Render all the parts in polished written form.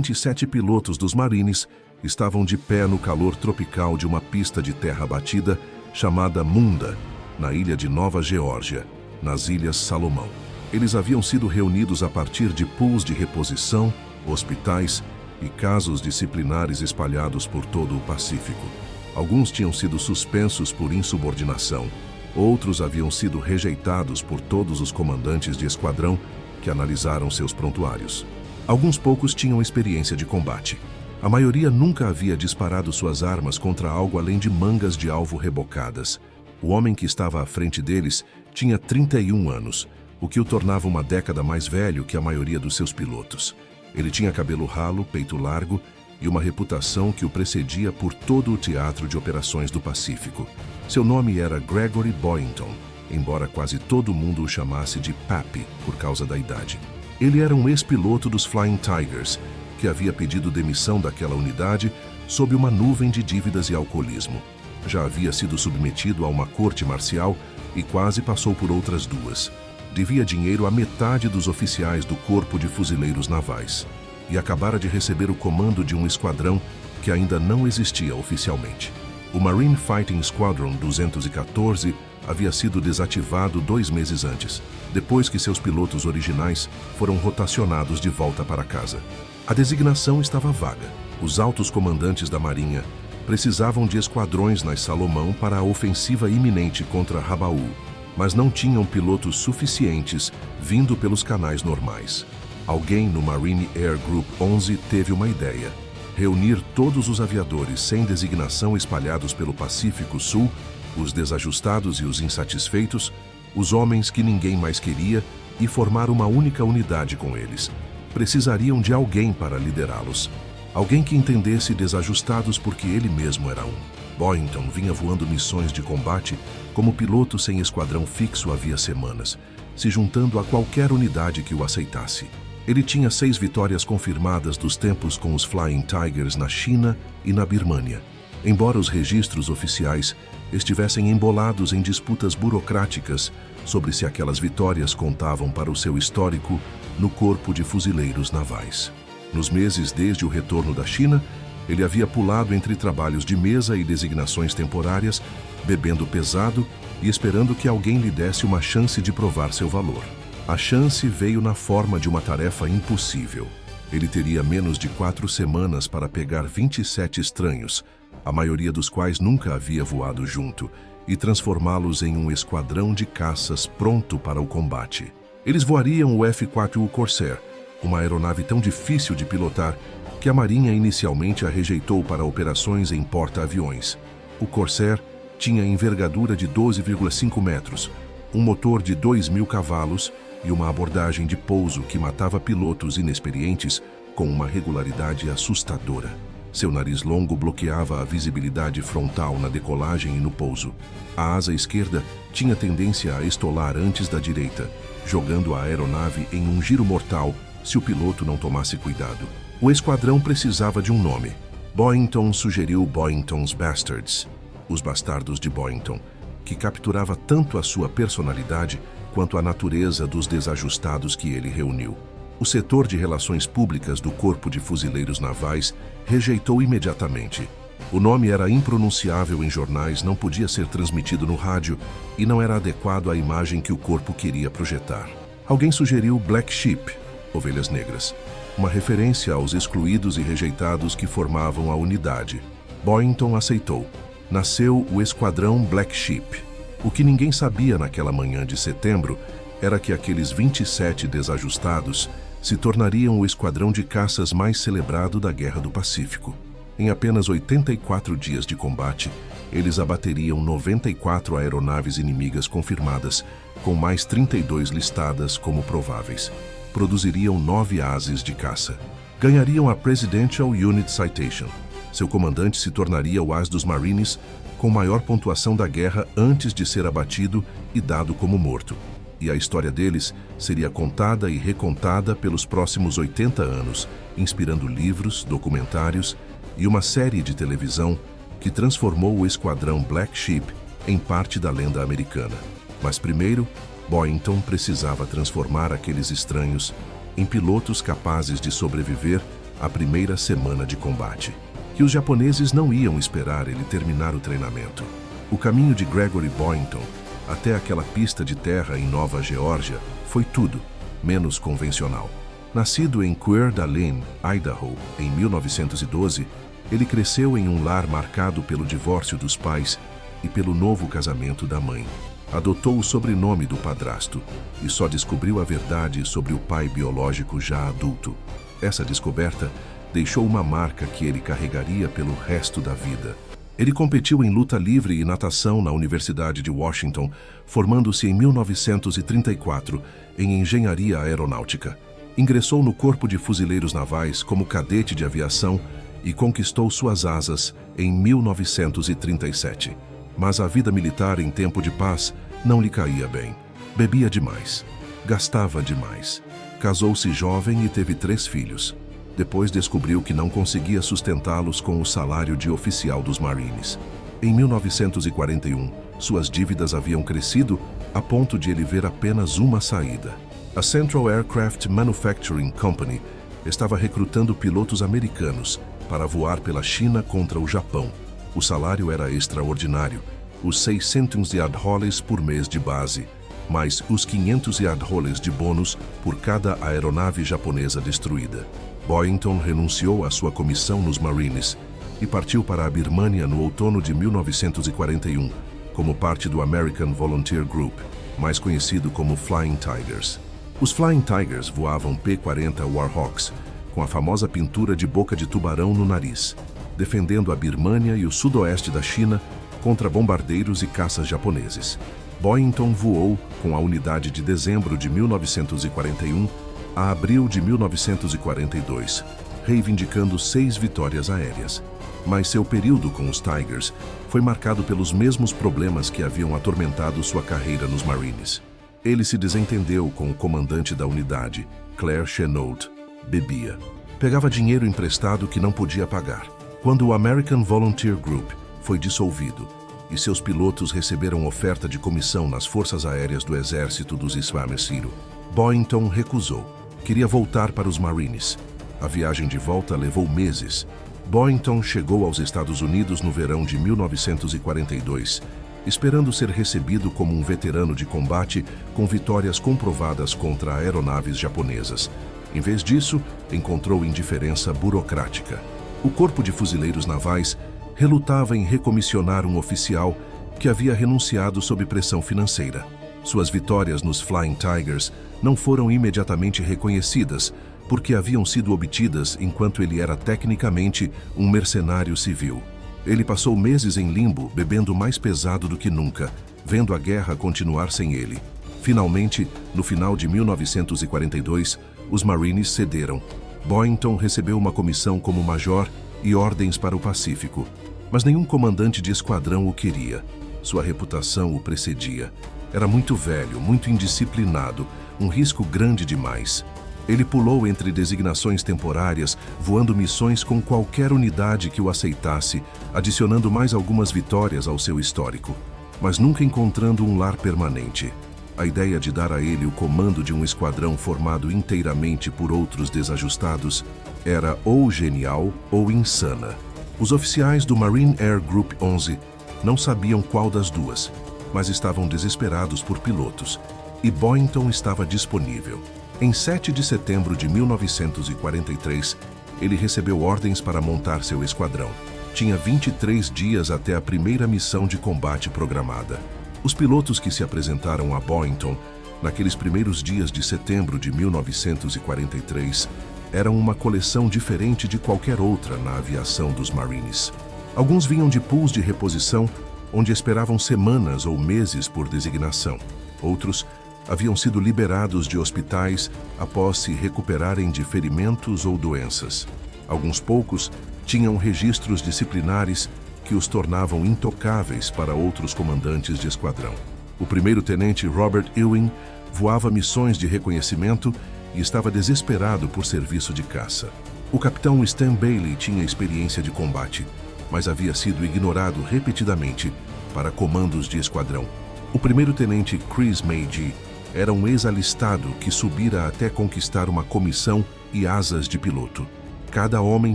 27 pilotos dos Marines estavam de pé no calor tropical de uma pista de terra batida chamada Munda, na ilha de Nova Geórgia, nas Ilhas Salomão. Eles haviam sido reunidos a partir de pools de reposição, hospitais e casos disciplinares espalhados por todo o Pacífico. Alguns tinham sido suspensos por insubordinação, outros haviam sido rejeitados por todos os comandantes de esquadrão que analisaram seus prontuários. Alguns poucos tinham experiência de combate. A maioria nunca havia disparado suas armas contra algo além de mangas de alvo rebocadas. O homem que estava à frente deles tinha 31 anos, o que o tornava uma década mais velho que a maioria dos seus pilotos. Ele tinha cabelo ralo, peito largo e uma reputação que o precedia por todo o teatro de operações do Pacífico. Seu nome era Gregory Boynton, embora quase todo mundo o chamasse de Pappy por causa da idade. Ele era um ex-piloto dos Flying Tigers, que havia pedido demissão daquela unidade sob uma nuvem de dívidas e alcoolismo. Já havia sido submetido a uma corte marcial e quase passou por outras duas. Devia dinheiro à metade dos oficiais do Corpo de Fuzileiros Navais e acabara de receber o comando de um esquadrão que ainda não existia oficialmente. O Marine Fighting Squadron 214 havia sido desativado 2 meses antes, depois que seus pilotos originais foram rotacionados de volta para casa. A designação estava vaga. Os altos comandantes da Marinha precisavam de esquadrões nas Salomão para a ofensiva iminente contra Rabaul, mas não tinham pilotos suficientes vindo pelos canais normais. Alguém no Marine Air Group 11 teve uma ideia: reunir todos os aviadores sem designação espalhados pelo Pacífico Sul, os desajustados e os insatisfeitos, os homens que ninguém mais queria, e formar uma única unidade com eles. Precisariam de alguém para liderá-los. Alguém que entendesse desajustados porque ele mesmo era um. Boynton vinha voando missões de combate como piloto sem esquadrão fixo havia semanas, se juntando a qualquer unidade que o aceitasse. Ele tinha 6 vitórias confirmadas dos tempos com os Flying Tigers na China e na Birmânia. Embora os registros oficiais estivessem embolados em disputas burocráticas sobre se aquelas vitórias contavam para o seu histórico no Corpo de Fuzileiros Navais. Nos meses desde o retorno da China, ele havia pulado entre trabalhos de mesa e designações temporárias, bebendo pesado e esperando que alguém lhe desse uma chance de provar seu valor. A chance veio na forma de uma tarefa impossível. Ele teria menos de 4 semanas para pegar 27 estranhos, a maioria dos quais nunca havia voado junto, e transformá-los em um esquadrão de caças pronto para o combate. Eles voariam o F-4U Corsair, uma aeronave tão difícil de pilotar que a Marinha inicialmente a rejeitou para operações em porta-aviões. O Corsair tinha envergadura de 12,5 metros, um motor de 2.000 cavalos e uma abordagem de pouso que matava pilotos inexperientes com uma regularidade assustadora. Seu nariz longo bloqueava a visibilidade frontal na decolagem e no pouso. A asa esquerda tinha tendência a estolar antes da direita, jogando a aeronave em um giro mortal se o piloto não tomasse cuidado. O esquadrão precisava de um nome. Boynton sugeriu Boynton's Bastards, os bastardos de Boynton, que capturava tanto a sua personalidade quanto a natureza dos desajustados que ele reuniu. O setor de relações públicas do Corpo de Fuzileiros Navais rejeitou imediatamente. O nome era impronunciável em jornais, não podia ser transmitido no rádio e não era adequado à imagem que o corpo queria projetar. Alguém sugeriu Black Sheep, ovelhas negras, uma referência aos excluídos e rejeitados que formavam a unidade. Boynton aceitou. Nasceu o Esquadrão Black Sheep. O que ninguém sabia naquela manhã de setembro era que aqueles 27 desajustados se tornariam o esquadrão de caças mais celebrado da Guerra do Pacífico. Em apenas 84 dias de combate, eles abateriam 94 aeronaves inimigas confirmadas, com mais 32 listadas como prováveis. Produziriam 9 ases de caça. Ganhariam a Presidential Unit Citation. Seu comandante se tornaria o as dos Marines, com maior pontuação da guerra antes de ser abatido e dado como morto. E a história deles seria contada e recontada pelos próximos 80 anos, inspirando livros, documentários e uma série de televisão que transformou o esquadrão Black Sheep em parte da lenda americana. Mas primeiro, Boynton precisava transformar aqueles estranhos em pilotos capazes de sobreviver a primeira semana de combate. Que os japoneses não iam esperar ele terminar o treinamento. O caminho de Gregory Boynton até aquela pista de terra em Nova Geórgia foi tudo menos convencional. Nascido em Coeur d'Alene, Idaho, em 1912, ele cresceu em um lar marcado pelo divórcio dos pais e pelo novo casamento da mãe. Adotou o sobrenome do padrasto e só descobriu a verdade sobre o pai biológico já adulto. Essa descoberta deixou uma marca que ele carregaria pelo resto da vida. Ele competiu em luta livre e natação na Universidade de Washington, formando-se em 1934 em engenharia aeronáutica. Ingressou no Corpo de Fuzileiros Navais como cadete de aviação e conquistou suas asas em 1937. Mas a vida militar em tempo de paz não lhe caía bem. Bebia demais, gastava demais. Casou-se jovem e teve 3 filhos. Depois descobriu que não conseguia sustentá-los com o salário de oficial dos Marines. Em 1941, suas dívidas haviam crescido a ponto de ele ver apenas uma saída. A Central Aircraft Manufacturing Company estava recrutando pilotos americanos para voar pela China contra o Japão. O salário era extraordinário, os 600 yard-holes por mês de base, mais os 500 yard-holes de bônus por cada aeronave japonesa destruída. Boynton renunciou à sua comissão nos Marines e partiu para a Birmânia no outono de 1941, como parte do American Volunteer Group, mais conhecido como Flying Tigers. Os Flying Tigers voavam P-40 Warhawks, com a famosa pintura de boca de tubarão no nariz, defendendo a Birmânia e o sudoeste da China contra bombardeiros e caças japoneses. Boynton voou com a unidade de dezembro de 1941 a abril de 1942, reivindicando 6 vitórias aéreas. Mas seu período com os Tigers foi marcado pelos mesmos problemas que haviam atormentado sua carreira nos Marines. Ele se desentendeu com o comandante da unidade, Claire Chennault. Bebia. Pegava dinheiro emprestado que não podia pagar. Quando o American Volunteer Group foi dissolvido e seus pilotos receberam oferta de comissão nas forças aéreas do exército dos Iswamesiro, Boynton recusou. Queria voltar para os Marines. A viagem de volta levou meses. Boynton chegou aos Estados Unidos no verão de 1942, esperando ser recebido como um veterano de combate com vitórias comprovadas contra aeronaves japonesas. Em vez disso, encontrou indiferença burocrática. O Corpo de Fuzileiros Navais relutava em recomissionar um oficial que havia renunciado sob pressão financeira. Suas vitórias nos Flying Tigers não foram imediatamente reconhecidas, porque haviam sido obtidas enquanto ele era tecnicamente um mercenário civil. Ele passou meses em limbo, bebendo mais pesado do que nunca, vendo a guerra continuar sem ele. Finalmente, no final de 1942, os Marines cederam. Boynton recebeu uma comissão como major e ordens para o Pacífico, mas nenhum comandante de esquadrão o queria. Sua reputação o precedia. Era muito velho, muito indisciplinado, um risco grande demais. Ele pulou entre designações temporárias, voando missões com qualquer unidade que o aceitasse, adicionando mais algumas vitórias ao seu histórico, mas nunca encontrando um lar permanente. A ideia de dar a ele o comando de um esquadrão formado inteiramente por outros desajustados era ou genial ou insana. Os oficiais do Marine Air Group 11 não sabiam qual das duas, mas estavam desesperados por pilotos, e Boynton estava disponível. Em 7 de setembro de 1943, ele recebeu ordens para montar seu esquadrão. Tinha 23 dias até a primeira missão de combate programada. Os pilotos que se apresentaram a Boynton naqueles primeiros dias de setembro de 1943 eram uma coleção diferente de qualquer outra na aviação dos Marines. Alguns vinham de pools de reposição, onde esperavam semanas ou meses por designação. Outros haviam sido liberados de hospitais após se recuperarem de ferimentos ou doenças. Alguns poucos tinham registros disciplinares que os tornavam intocáveis para outros comandantes de esquadrão. O primeiro-tenente Robert Ewing voava missões de reconhecimento e estava desesperado por serviço de caça. O capitão Stan Bailey tinha experiência de combate, mas havia sido ignorado repetidamente para comandos de esquadrão. O primeiro-tenente Chris Magee era um ex-alistado que subira até conquistar uma comissão e asas de piloto. Cada homem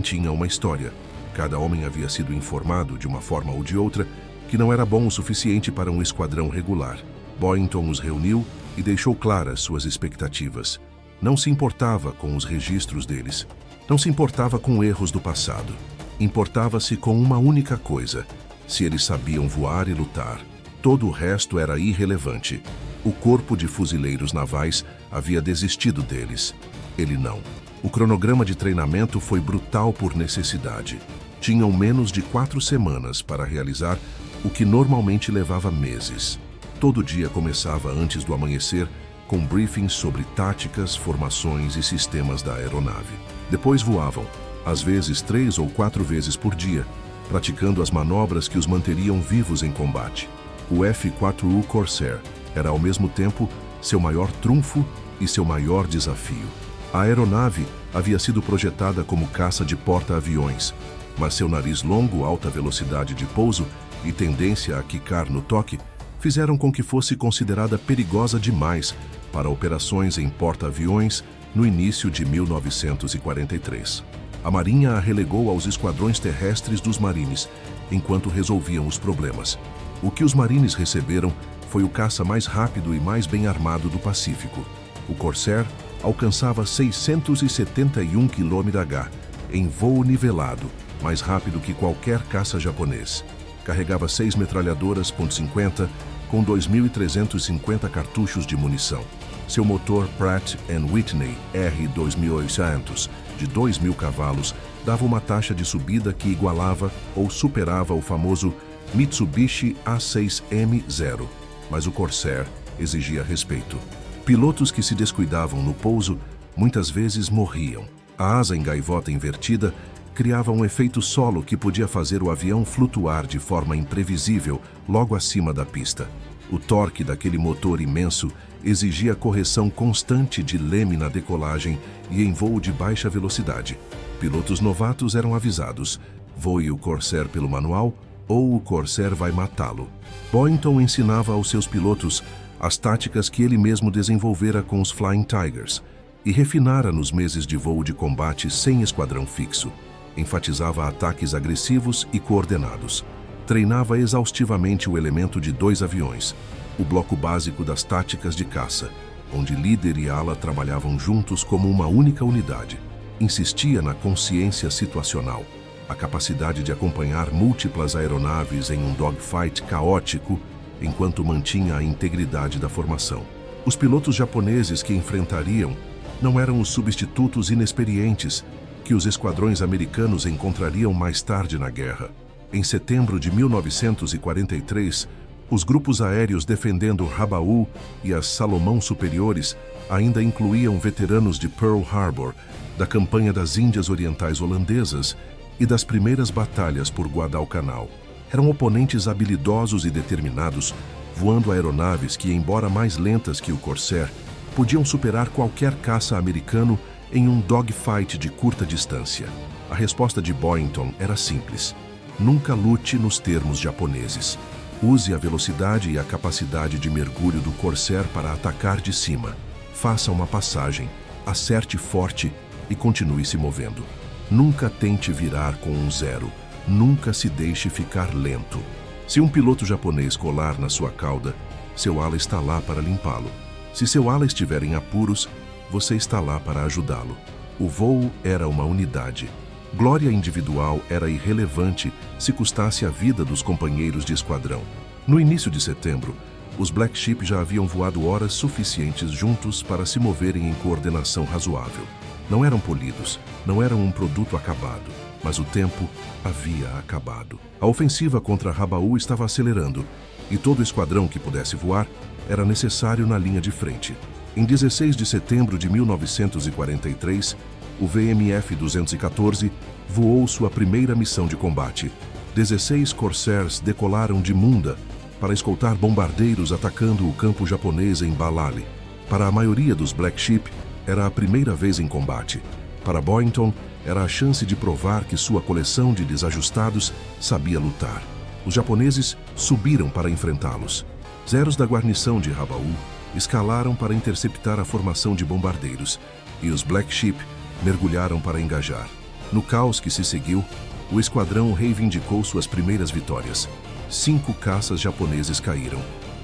tinha uma história. Cada homem havia sido informado, de uma forma ou de outra, que não era bom o suficiente para um esquadrão regular. Boynton os reuniu e deixou claras suas expectativas. Não se importava com os registros deles. Não se importava com erros do passado. Importava-se com uma única coisa: se eles sabiam voar e lutar. Todo o resto era irrelevante. O corpo de fuzileiros navais havia desistido deles. Ele não. O cronograma de treinamento foi brutal por necessidade. Tinham menos de 4 semanas para realizar o que normalmente levava meses. Todo dia começava antes do amanhecer, com briefings sobre táticas, formações e sistemas da aeronave. Depois voavam, às vezes 3 ou 4 vezes por dia, praticando as manobras que os manteriam vivos em combate. O F-4U Corsair era ao mesmo tempo seu maior trunfo e seu maior desafio. A aeronave havia sido projetada como caça de porta-aviões, mas seu nariz longo, alta velocidade de pouso e tendência a quicar no toque fizeram com que fosse considerada perigosa demais para operações em porta-aviões no início de 1943. A Marinha a relegou aos esquadrões terrestres dos Marines, enquanto resolviam os problemas. O que os Marines receberam foi o caça mais rápido e mais bem armado do Pacífico. O Corsair alcançava 671 km/h, em voo nivelado, mais rápido que qualquer caça japonês. Carregava 6 metralhadoras .50 com 2.350 cartuchos de munição. Seu motor Pratt & Whitney R2800, de 2.000 cavalos, dava uma taxa de subida que igualava ou superava o famoso Mitsubishi A6M0, mas o Corsair exigia respeito. Pilotos que se descuidavam no pouso muitas vezes morriam. A asa em gaivota invertida criava um efeito solo que podia fazer o avião flutuar de forma imprevisível logo acima da pista. O torque daquele motor imenso exigia correção constante de leme na decolagem e em voo de baixa velocidade. Pilotos novatos eram avisados: voe o Corsair pelo manual ou o Corsair vai matá-lo. Boynton ensinava aos seus pilotos as táticas que ele mesmo desenvolvera com os Flying Tigers e refinara nos meses de voo de combate sem esquadrão fixo. Enfatizava ataques agressivos e coordenados. Treinava exaustivamente o elemento de 2 aviões, o bloco básico das táticas de caça, onde líder e ala trabalhavam juntos como uma única unidade. Insistia na consciência situacional, a capacidade de acompanhar múltiplas aeronaves em um dogfight caótico enquanto mantinha a integridade da formação. Os pilotos japoneses que enfrentariam não eram os substitutos inexperientes que os esquadrões americanos encontrariam mais tarde na guerra. Em setembro de 1943, os grupos aéreos defendendo Rabaul e as Salomão Superiores ainda incluíam veteranos de Pearl Harbor, da campanha das Índias Orientais Holandesas e das primeiras batalhas por Guadalcanal. Eram oponentes habilidosos e determinados, voando aeronaves que, embora mais lentas que o Corsair, podiam superar qualquer caça americano em um dogfight de curta distância. A resposta de Boynton era simples: nunca lute nos termos japoneses. Use a velocidade e a capacidade de mergulho do Corsair para atacar de cima. Faça uma passagem, acerte forte e continue se movendo. Nunca tente virar com um 0. Nunca se deixe ficar lento. Se um piloto japonês colar na sua cauda, seu ala está lá para limpá-lo. Se seu ala estiver em apuros, você está lá para ajudá-lo. O voo era uma unidade. Glória individual era irrelevante se custasse a vida dos companheiros de esquadrão. No início de setembro, os Black Sheep já haviam voado horas suficientes juntos para se moverem em coordenação razoável. Não eram polidos, não eram um produto acabado, mas o tempo havia acabado. A ofensiva contra Rabaul estava acelerando, e todo esquadrão que pudesse voar era necessário na linha de frente. Em 16 de setembro de 1943, o VMF-214 voou sua primeira missão de combate. 16 Corsairs decolaram de Munda para escoltar bombardeiros atacando o campo japonês em Balali. Para a maioria dos Black Sheep, era a primeira vez em combate. Para Boynton, era a chance de provar que sua coleção de desajustados sabia lutar. Os japoneses subiram para enfrentá-los. Zeros da guarnição de Rabaul escalaram para interceptar a formação de bombardeiros, e os Black Sheep mergulharam para engajar. No caos que se seguiu, o esquadrão reivindicou suas primeiras vitórias. 5 caças japoneses caíram,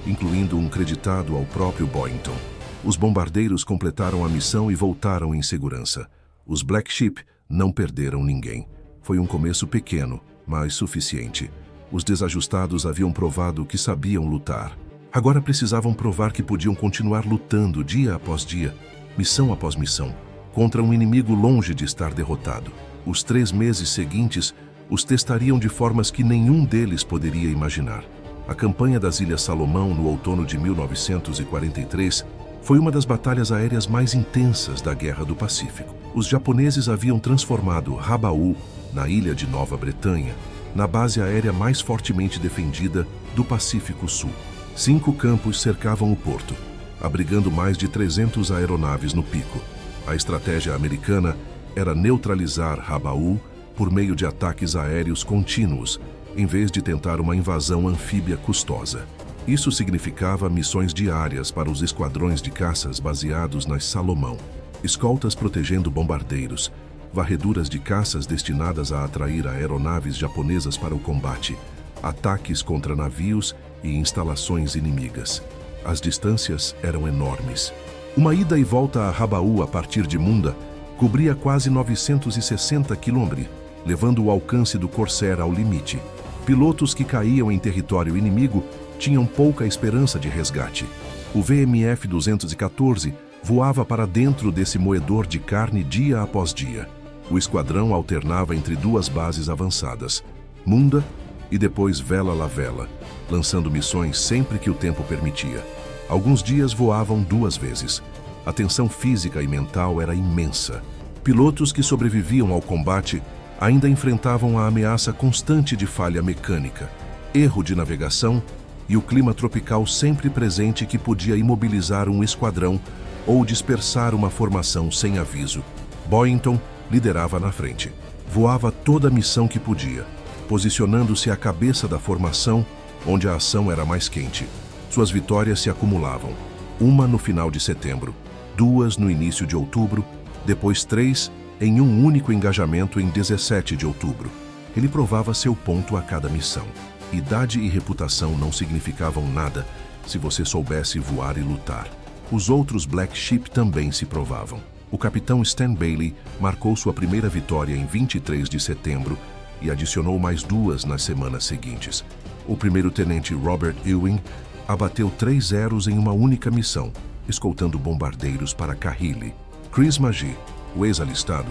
incluindo um creditado ao próprio Boynton. Os bombardeiros completaram a missão e voltaram em segurança. Os Black Sheep não perderam ninguém. Foi um começo pequeno, mas suficiente. Os desajustados haviam provado que sabiam lutar. Agora precisavam provar que podiam continuar lutando dia após dia, missão após missão, contra um inimigo longe de estar derrotado. Os 3 meses seguintes os testariam de formas que nenhum deles poderia imaginar. A campanha das Ilhas Salomão no outono de 1943 foi uma das batalhas aéreas mais intensas da Guerra do Pacífico. Os japoneses haviam transformado Rabaul, na ilha de Nova Bretanha, na base aérea mais fortemente defendida do Pacífico Sul. 5 campos cercavam o porto, abrigando mais de 300 aeronaves no pico. A estratégia americana era neutralizar Rabaul por meio de ataques aéreos contínuos, em vez de tentar uma invasão anfíbia custosa. Isso significava missões diárias para os esquadrões de caças baseados nas Salomão, escoltas protegendo bombardeiros, varreduras de caças destinadas a atrair aeronaves japonesas para o combate, ataques contra navios e instalações inimigas. As distâncias eram enormes. Uma ida e volta a Rabaul a partir de Munda cobria quase 960 quilômetros, levando o alcance do Corsair ao limite. Pilotos que caíam em território inimigo tinham pouca esperança de resgate. O VMF-214 voava para dentro desse moedor de carne dia após dia. O esquadrão alternava entre 2 bases avançadas, Munda e depois Vela La Vela, lançando missões sempre que o tempo permitia. Alguns dias voavam 2 vezes. A tensão física e mental era imensa. Pilotos que sobreviviam ao combate ainda enfrentavam a ameaça constante de falha mecânica, erro de navegação e o clima tropical sempre presente que podia imobilizar um esquadrão ou dispersar uma formação sem aviso. Boynton liderava na frente. Voava toda a missão que podia, posicionando-se à cabeça da formação, onde a ação era mais quente. Suas vitórias se acumulavam. 1 no final de setembro, 2 no início de outubro, depois 3 em um único engajamento em 17 de outubro. Ele provava seu ponto a cada missão. Idade e reputação não significavam nada se você soubesse voar e lutar. Os outros Black Sheep também se provavam. O capitão Stan Bailey marcou sua primeira vitória em 23 de setembro e adicionou mais 2 nas semanas seguintes. O primeiro-tenente Robert Ewing abateu 3 zeros em uma única missão, escoltando bombardeiros para Kahili. Chris Magee, o ex-alistado,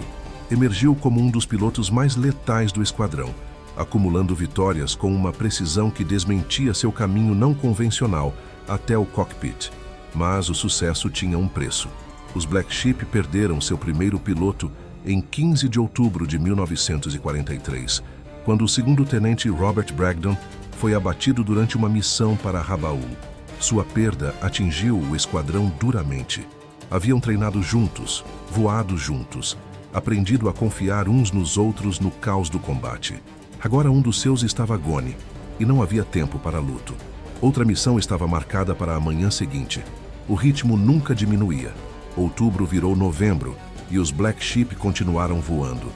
emergiu como um dos pilotos mais letais do esquadrão, acumulando vitórias com uma precisão que desmentia seu caminho não convencional até o cockpit. Mas o sucesso tinha um preço. Os Black Sheep perderam seu primeiro piloto em 15 de outubro de 1943, quando o segundo-tenente Robert Bragdon foi abatido durante uma missão para Rabaul. Sua perda atingiu o esquadrão duramente. Haviam treinado juntos, voado juntos, aprendido a confiar uns nos outros no caos do combate. Agora um dos seus estava gone, e não havia tempo para luto. Outra missão estava marcada para a manhã seguinte. O ritmo nunca diminuía. Outubro virou novembro, e os Black Sheep continuaram voando.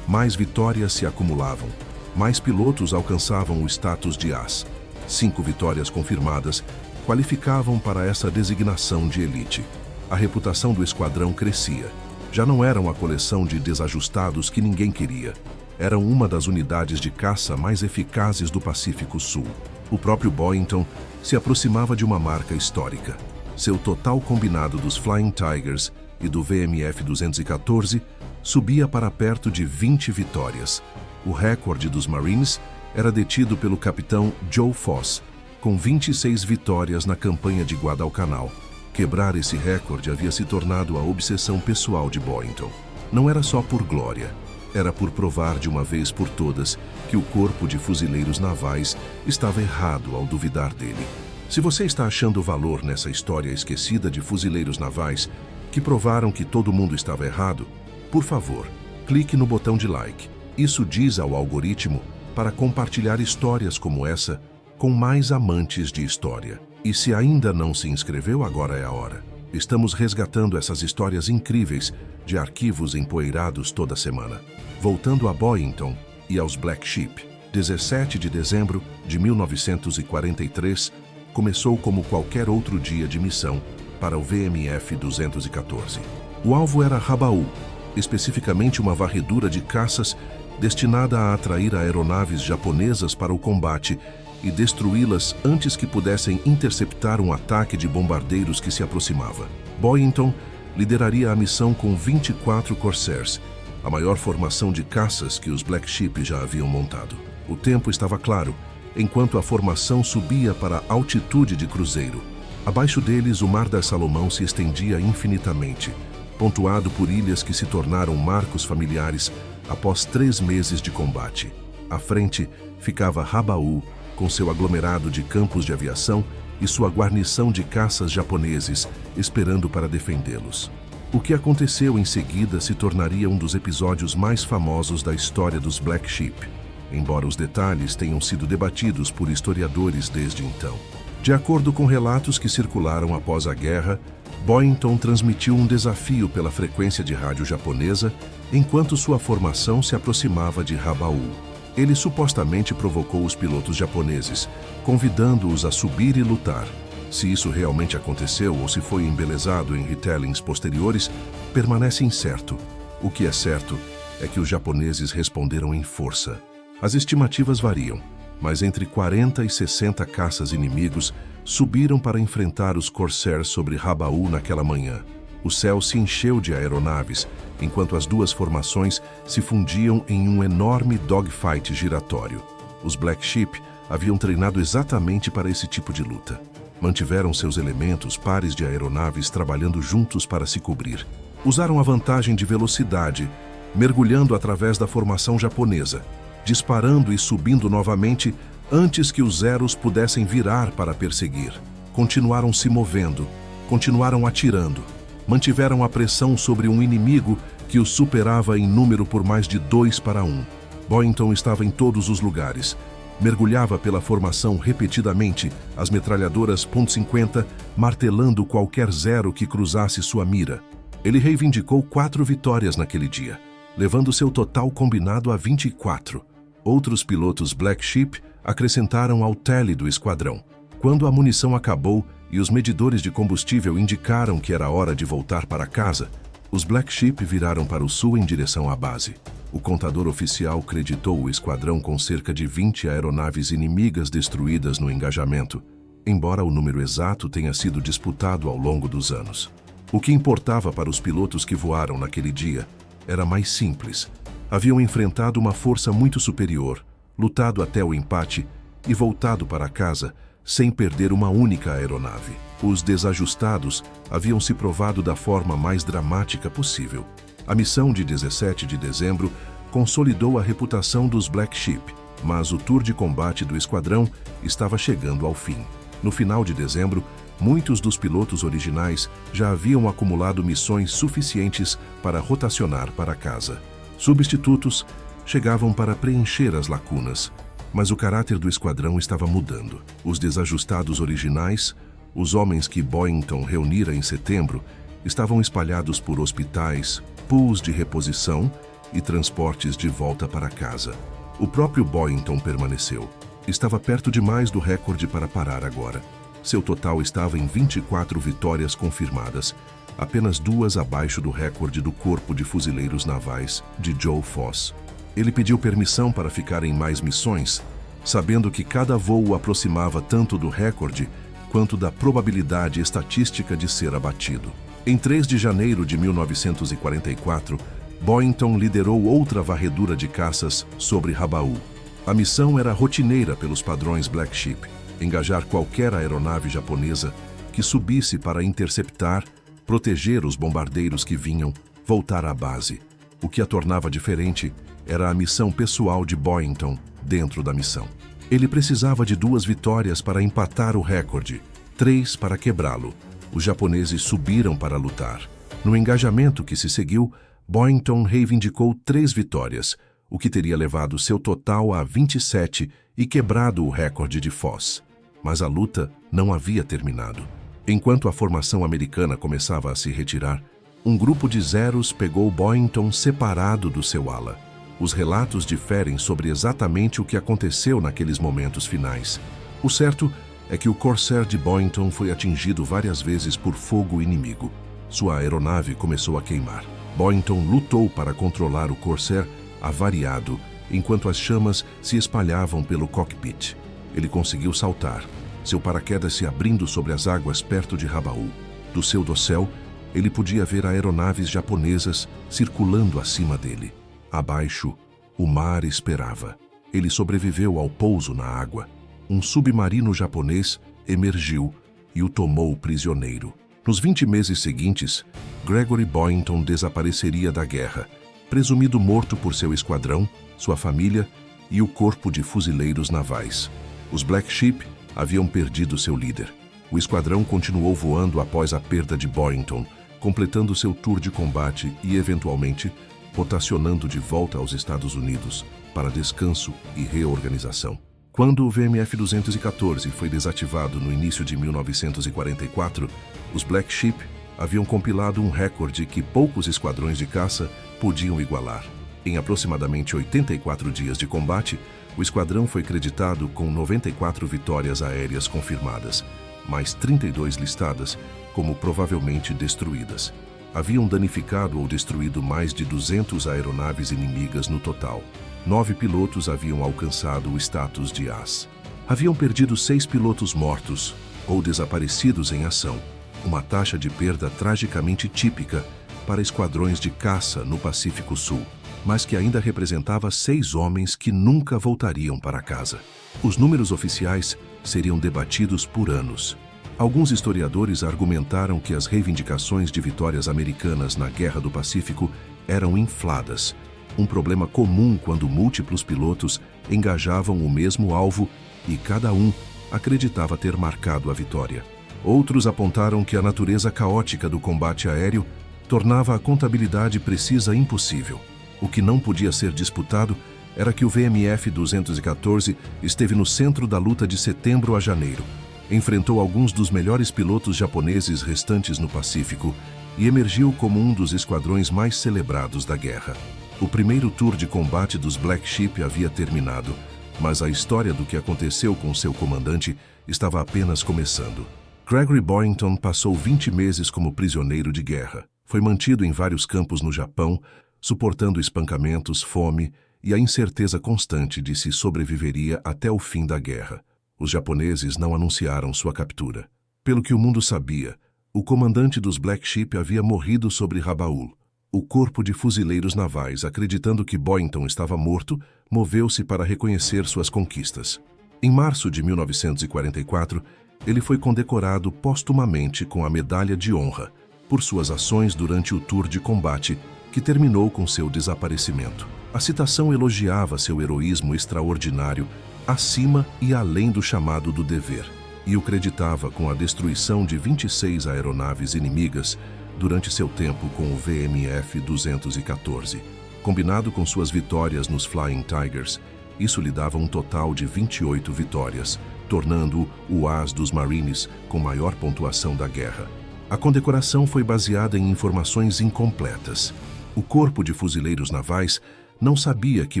Mais vitórias se acumulavam. Mais pilotos alcançavam o status de as. 5 vitórias confirmadas qualificavam para essa designação de elite. A reputação do esquadrão crescia. Já não eram a coleção de desajustados que ninguém queria. Eram uma das unidades de caça mais eficazes do Pacífico Sul. O próprio Boynton se aproximava de uma marca histórica. Seu total combinado dos Flying Tigers e do VMF-214 subia para perto de 20 vitórias. O recorde dos Marines era detido pelo capitão Joe Foss, com 26 vitórias na campanha de Guadalcanal. Quebrar esse recorde havia se tornado a obsessão pessoal de Boynton. Não era só por glória, era por provar de uma vez por todas que o corpo de fuzileiros navais estava errado ao duvidar dele. Se você está achando valor nessa história esquecida de fuzileiros navais que provaram que todo mundo estava errado, por favor, clique no botão de like. Isso diz ao algoritmo para compartilhar histórias como essa com mais amantes de história. E se ainda não se inscreveu, agora é a hora. Estamos resgatando essas histórias incríveis de arquivos empoeirados toda semana. Voltando a Boyington e aos Black Sheep, 17 de dezembro de 1943 começou como qualquer outro dia de missão para o VMF 214. O alvo era Rabaul, especificamente uma varredura de caças destinada a atrair aeronaves japonesas para o combate e destruí-las antes que pudessem interceptar um ataque de bombardeiros que se aproximava. Boyington lideraria a missão com 24 Corsairs, a maior formação de caças que os Black Sheep já haviam montado. O tempo estava claro, enquanto a formação subia para a altitude de cruzeiro. Abaixo deles, o Mar das Salomão se estendia infinitamente, pontuado por ilhas que se tornaram marcos familiares após 3 meses de combate. À frente ficava Rabaul, com seu aglomerado de campos de aviação e sua guarnição de caças japoneses esperando para defendê-los. O que aconteceu em seguida se tornaria um dos episódios mais famosos da história dos Black Sheep, embora os detalhes tenham sido debatidos por historiadores desde então. De acordo com relatos que circularam após a guerra, Boyington transmitiu um desafio pela frequência de rádio japonesa enquanto sua formação se aproximava de Rabaul. Ele supostamente provocou os pilotos japoneses, convidando-os a subir e lutar. Se isso realmente aconteceu ou se foi embelezado em retellings posteriores, permanece incerto. O que é certo é que os japoneses responderam em força. As estimativas variam, mas entre 40 e 60 caças inimigos subiram para enfrentar os Corsairs sobre Rabaul naquela manhã. O céu se encheu de aeronaves, enquanto as duas formações se fundiam em um enorme dogfight giratório. Os Black Sheep haviam treinado exatamente para esse tipo de luta. Mantiveram seus elementos, pares de aeronaves trabalhando juntos para se cobrir. Usaram a vantagem de velocidade, mergulhando através da formação japonesa, disparando e subindo novamente antes que os Zeros pudessem virar para perseguir. Continuaram se movendo, continuaram atirando, mantiveram a pressão sobre um inimigo que os superava em número por mais de 2-1. Boyington estava em todos os lugares. Mergulhava pela formação repetidamente, as metralhadoras .50 martelando qualquer Zero que cruzasse sua mira. Ele reivindicou 4 vitórias naquele dia, levando seu total combinado a 24. Outros pilotos Black Sheep acrescentaram ao tally do esquadrão. Quando a munição acabou e os medidores de combustível indicaram que era hora de voltar para casa, os Black Sheep viraram para o sul em direção à base. O contador oficial creditou o esquadrão com cerca de 20 aeronaves inimigas destruídas no engajamento, embora o número exato tenha sido disputado ao longo dos anos. O que importava para os pilotos que voaram naquele dia era mais simples. Haviam enfrentado uma força muito superior, lutado até o empate e voltado para casa sem perder uma única aeronave. Os desajustados haviam se provado da forma mais dramática possível. A missão de 17 de dezembro consolidou a reputação dos Black Sheep, mas o tour de combate do esquadrão estava chegando ao fim. No final de dezembro, muitos dos pilotos originais já haviam acumulado missões suficientes para rotacionar para casa. Substitutos chegavam para preencher as lacunas, mas o caráter do esquadrão estava mudando. Os desajustados originais, os homens que Boyington reunira em setembro, estavam espalhados por hospitais, pools de reposição e transportes de volta para casa. O próprio Boyington permaneceu. Estava perto demais do recorde para parar agora. Seu total estava em 24 vitórias confirmadas, apenas 2 abaixo do recorde do Corpo de Fuzileiros Navais de Joe Foss. Ele pediu permissão para ficar em mais missões, sabendo que cada voo o aproximava tanto do recorde quanto da probabilidade estatística de ser abatido. Em 3 de janeiro de 1944, Boyington liderou outra varredura de caças sobre Rabaul. A missão era rotineira pelos padrões Black Sheep, engajar qualquer aeronave japonesa que subisse para interceptar, proteger os bombardeiros que vinham, voltar à base. O que a tornava diferente era a missão pessoal de Boyington dentro da missão. Ele precisava de 2 vitórias para empatar o recorde, 3 para quebrá-lo. Os japoneses subiram para lutar. No engajamento que se seguiu, Boyington reivindicou 3 vitórias, o que teria levado seu total a 27 e quebrado o recorde de Foss. Mas a luta não havia terminado. Enquanto a formação americana começava a se retirar, um grupo de Zeros pegou Boyington separado do seu ala. Os relatos diferem sobre exatamente o que aconteceu naqueles momentos finais. O certo é que o Corsair de Boynton foi atingido várias vezes por fogo inimigo. Sua aeronave começou a queimar. Boynton lutou para controlar o Corsair avariado, enquanto as chamas se espalhavam pelo cockpit. Ele conseguiu saltar, seu paraquedas se abrindo sobre as águas perto de Rabaul. Do seu dossel, ele podia ver aeronaves japonesas circulando acima dele. Abaixo, o mar esperava. Ele sobreviveu ao pouso na água. Um submarino japonês emergiu e o tomou prisioneiro. Nos 20 meses seguintes, Gregory Boynton desapareceria da guerra, presumido morto por seu esquadrão, sua família e o corpo de fuzileiros navais. Os Black Sheep haviam perdido seu líder. O esquadrão continuou voando após a perda de Boynton, completando seu tour de combate e, eventualmente, rotacionando de volta aos Estados Unidos para descanso e reorganização. Quando o VMF-214 foi desativado no início de 1944, os Black Sheep haviam compilado um recorde que poucos esquadrões de caça podiam igualar. Em aproximadamente 84 dias de combate, o esquadrão foi creditado com 94 vitórias aéreas confirmadas, mais 32 listadas como provavelmente destruídas. Haviam danificado ou destruído mais de 200 aeronaves inimigas no total. 9 pilotos haviam alcançado o status de as. Haviam perdido 6 pilotos mortos ou desaparecidos em ação, uma taxa de perda tragicamente típica para esquadrões de caça no Pacífico Sul, mas que ainda representava 6 homens que nunca voltariam para casa. Os números oficiais seriam debatidos por anos. Alguns historiadores argumentaram que as reivindicações de vitórias americanas na Guerra do Pacífico eram infladas, um problema comum quando múltiplos pilotos engajavam o mesmo alvo e cada um acreditava ter marcado a vitória. Outros apontaram que a natureza caótica do combate aéreo tornava a contabilidade precisa impossível. O que não podia ser disputado era que o VMF-214 esteve no centro da luta de setembro a janeiro, enfrentou alguns dos melhores pilotos japoneses restantes no Pacífico e emergiu como um dos esquadrões mais celebrados da guerra. O primeiro tour de combate dos Black Sheep havia terminado, mas a história do que aconteceu com seu comandante estava apenas começando. Gregory Boynton passou 20 meses como prisioneiro de guerra. Foi mantido em vários campos no Japão, suportando espancamentos, fome e a incerteza constante de se sobreviveria até o fim da guerra. Os japoneses não anunciaram sua captura. Pelo que o mundo sabia, o comandante dos Black Sheep havia morrido sobre Rabaul. O corpo de fuzileiros navais, acreditando que Boynton estava morto, moveu-se para reconhecer suas conquistas. Em março de 1944, ele foi condecorado póstumamente com a Medalha de Honra por suas ações durante o tour de combate, que terminou com seu desaparecimento. A citação elogiava seu heroísmo extraordinário, acima e além do chamado do dever, e o creditava com a destruição de 26 aeronaves inimigas durante seu tempo com o VMF-214. Combinado com suas vitórias nos Flying Tigers, isso lhe dava um total de 28 vitórias, tornando-o o as dos Marines com maior pontuação da guerra. A condecoração foi baseada em informações incompletas. O corpo de fuzileiros navais não sabia que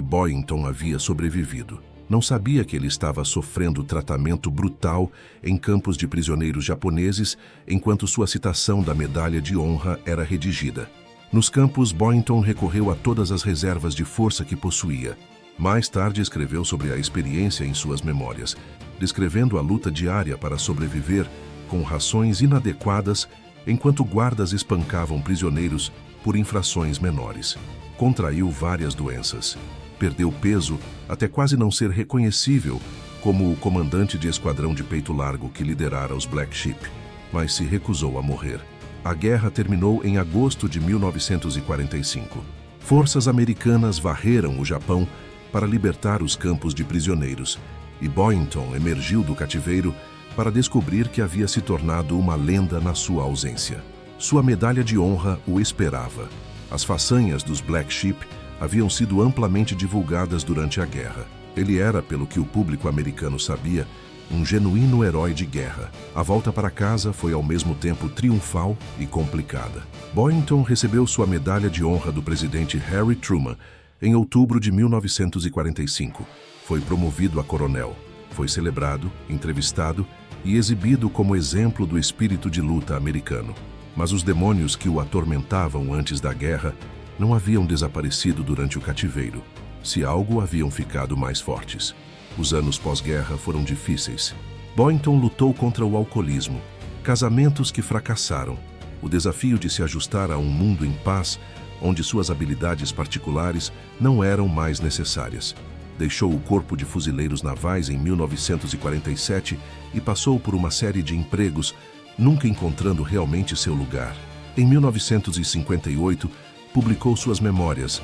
Boynton havia sobrevivido. Não sabia que ele estava sofrendo tratamento brutal em campos de prisioneiros japoneses enquanto sua citação da Medalha de Honra era redigida. Nos campos, Boynton recorreu a todas as reservas de força que possuía. Mais tarde escreveu sobre a experiência em suas memórias, descrevendo a luta diária para sobreviver com rações inadequadas enquanto guardas espancavam prisioneiros por infrações menores. Contraiu várias doenças. Perdeu peso até quase não ser reconhecível como o comandante de esquadrão de peito largo que liderara os Black Sheep, mas se recusou a morrer. A guerra terminou em agosto de 1945. Forças americanas varreram o Japão para libertar os campos de prisioneiros, e Boynton emergiu do cativeiro para descobrir que havia se tornado uma lenda na sua ausência. Sua medalha de honra o esperava. As façanhas dos Black Sheep haviam sido amplamente divulgadas durante a guerra. Ele era, pelo que o público americano sabia, um genuíno herói de guerra. A volta para casa foi ao mesmo tempo triunfal e complicada. Boynton recebeu sua medalha de honra do presidente Harry Truman Em outubro de 1945, foi promovido a coronel. Foi celebrado, entrevistado e exibido como exemplo do espírito de luta americano. Mas os demônios que o atormentavam antes da guerra não haviam desaparecido durante o cativeiro. Se algo, haviam ficado mais fortes. Os anos pós-guerra foram difíceis. Boynton lutou contra o alcoolismo, casamentos que fracassaram, o desafio de se ajustar a um mundo em paz, onde suas habilidades particulares não eram mais necessárias. Deixou o Corpo de Fuzileiros Navais em 1947 e passou por uma série de empregos, nunca encontrando realmente seu lugar. Em 1958, publicou suas memórias,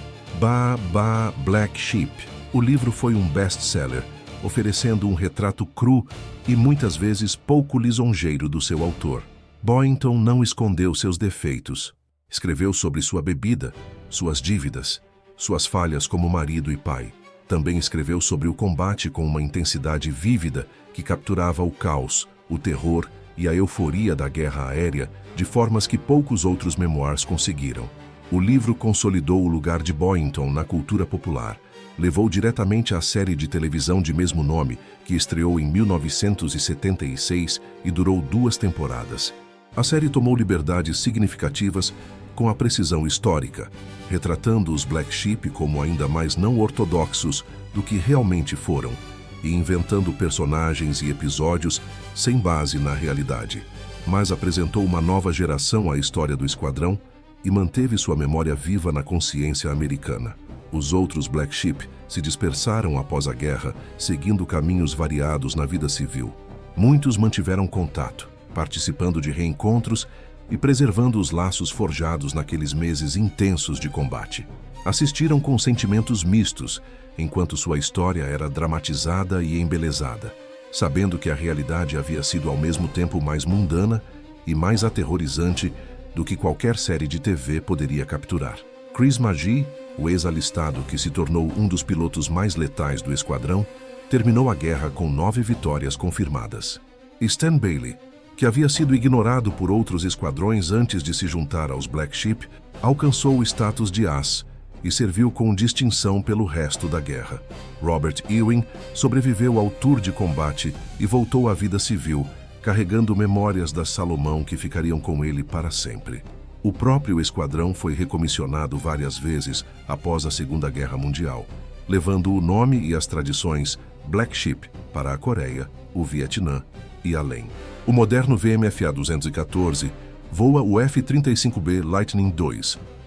Black Sheep. O livro foi um best-seller, oferecendo um retrato cru e muitas vezes pouco lisonjeiro do seu autor. Boynton não escondeu seus defeitos. Escreveu sobre sua bebida, suas dívidas, suas falhas como marido e pai. Também escreveu sobre o combate com uma intensidade vívida que capturava o caos, o terror e a euforia da guerra aérea de formas que poucos outros memoirs conseguiram. O livro consolidou o lugar de Boynton na cultura popular. Levou diretamente à série de televisão de mesmo nome, que estreou em 1976 e durou 2 temporadas. A série tomou liberdades significativas com a precisão histórica, retratando os Black Sheep como ainda mais não ortodoxos do que realmente foram, e inventando personagens e episódios sem base na realidade. Mas apresentou uma nova geração à história do esquadrão e manteve sua memória viva na consciência americana. Os outros Black Sheep se dispersaram após a guerra, seguindo caminhos variados na vida civil. Muitos mantiveram contato, participando de reencontros e preservando os laços forjados naqueles meses intensos de combate. Assistiram com sentimentos mistos, enquanto sua história era dramatizada e embelezada, sabendo que a realidade havia sido ao mesmo tempo mais mundana e mais aterrorizante do que qualquer série de TV poderia capturar. Chris Magee, o ex-alistado que se tornou um dos pilotos mais letais do esquadrão, terminou a guerra com 9 vitórias confirmadas. Stan Bailey, que havia sido ignorado por outros esquadrões antes de se juntar aos Black Sheep, alcançou o status de as e serviu com distinção pelo resto da guerra. Robert Ewing sobreviveu ao tour de combate e voltou à vida civil, carregando memórias da Salomão que ficariam com ele para sempre. O próprio esquadrão foi recomissionado várias vezes após a Segunda Guerra Mundial, levando o nome e as tradições Black Sheep para a Coreia, o Vietnã e além. O moderno VMFA-214 voa o F-35B Lightning II,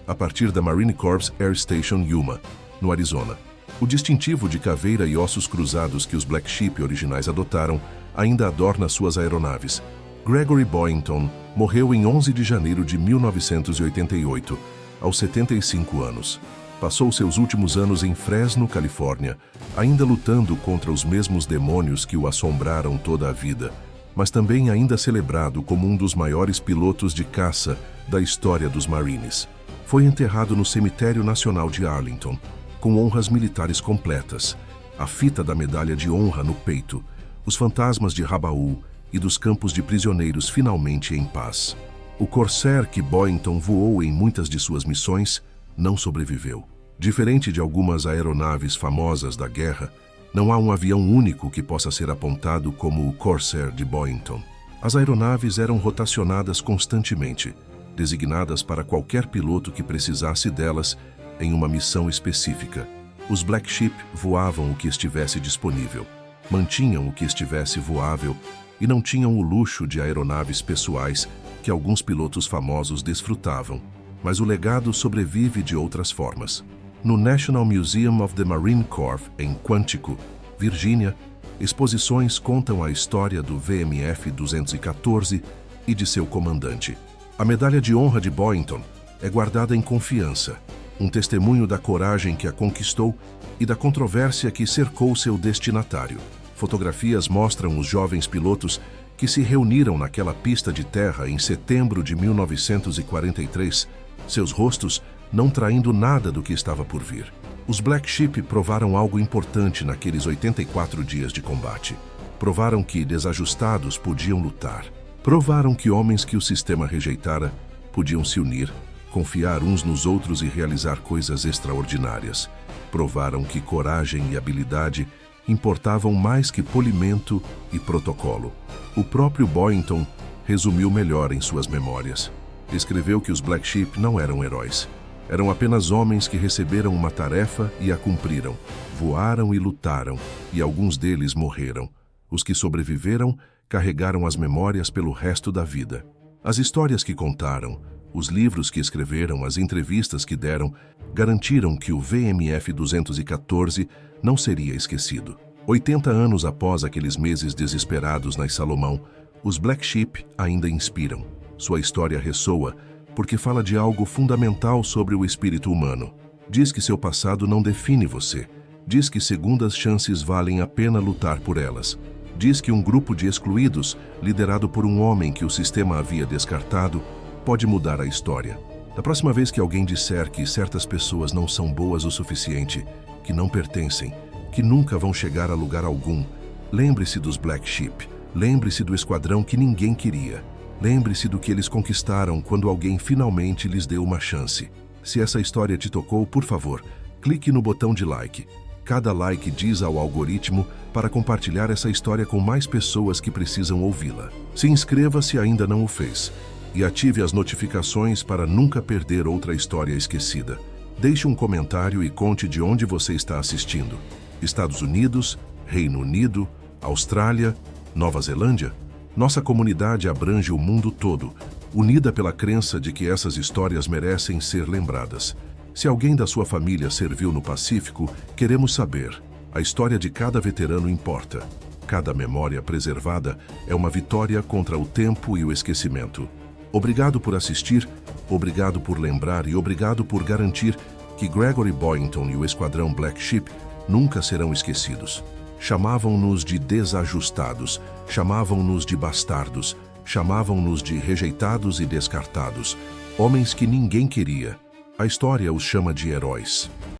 a partir da Marine Corps Air Station Yuma, no Arizona. O distintivo de caveira e ossos cruzados que os Black Sheep originais adotaram ainda adorna suas aeronaves. Gregory Boynton morreu em 11 de janeiro de 1988, aos 75 anos. Passou seus últimos anos em Fresno, Califórnia, ainda lutando contra os mesmos demônios que o assombraram toda a vida, mas também ainda celebrado como um dos maiores pilotos de caça da história dos Marines. Foi enterrado no Cemitério Nacional de Arlington, com honras militares completas, a fita da medalha de honra no peito, os fantasmas de Rabaul e dos campos de prisioneiros finalmente em paz. O Corsair que Boynton voou em muitas de suas missões não sobreviveu. Diferente de algumas aeronaves famosas da guerra, não há um avião único que possa ser apontado como o Corsair de Boynton. As aeronaves eram rotacionadas constantemente, designadas para qualquer piloto que precisasse delas em uma missão específica. Os Black Sheep voavam o que estivesse disponível, mantinham o que estivesse voável e não tinham o luxo de aeronaves pessoais que alguns pilotos famosos desfrutavam, mas o legado sobrevive de outras formas. No National Museum of the Marine Corps, em Quantico, Virgínia, exposições contam a história do VMF-214 e de seu comandante. A medalha de honra de Boynton é guardada em confiança, um testemunho da coragem que a conquistou e da controvérsia que cercou seu destinatário. Fotografias mostram os jovens pilotos que se reuniram naquela pista de terra em setembro de 1943, seus rostos não traindo nada do que estava por vir. Os Black Sheep provaram algo importante naqueles 84 dias de combate. Provaram que desajustados podiam lutar. Provaram que homens que o sistema rejeitara podiam se unir, confiar uns nos outros e realizar coisas extraordinárias. provaram que coragem e habilidade importavam mais que polimento e protocolo. O próprio Boynton resumiu melhor em suas memórias. Escreveu que os Black Sheep não eram heróis. Eram apenas homens que receberam uma tarefa e a cumpriram. Voaram e lutaram, e alguns deles morreram. Os que sobreviveram carregaram as memórias pelo resto da vida. As histórias que contaram, os livros que escreveram, as entrevistas que deram, garantiram que o VMF 214 não seria esquecido. 80 anos após aqueles meses desesperados nas Salomão, os Black Sheep ainda inspiram. Sua história ressoa porque fala de algo fundamental sobre o espírito humano. Diz que seu passado não define você. Diz que segundas chances valem a pena lutar por elas. Diz que um grupo de excluídos, liderado por um homem que o sistema havia descartado, pode mudar a história. Da próxima vez que alguém disser que certas pessoas não são boas o suficiente, que não pertencem, que nunca vão chegar a lugar algum, lembre-se dos Black Sheep. Lembre-se do esquadrão que ninguém queria. Lembre-se do que eles conquistaram quando alguém finalmente lhes deu uma chance. Se essa história te tocou, por favor, clique no botão de like. Cada like diz ao algoritmo para compartilhar essa história com mais pessoas que precisam ouvi-la. Se inscreva se ainda não o fez e ative as notificações para nunca perder outra história esquecida. Deixe um comentário e conte de onde você está assistindo. Estados Unidos, Reino Unido, Austrália, Nova Zelândia? Nossa comunidade abrange o mundo todo, unida pela crença de que essas histórias merecem ser lembradas. Se alguém da sua família serviu no Pacífico, queremos saber. A história de cada veterano importa. Cada memória preservada é uma vitória contra o tempo e o esquecimento. Obrigado por assistir, obrigado por lembrar e obrigado por garantir que Gregory Boynton e o esquadrão Black Sheep nunca serão esquecidos. Chamavam-nos de desajustados, chamavam-nos de bastardos, chamavam-nos de rejeitados e descartados, homens que ninguém queria. A história os chama de heróis.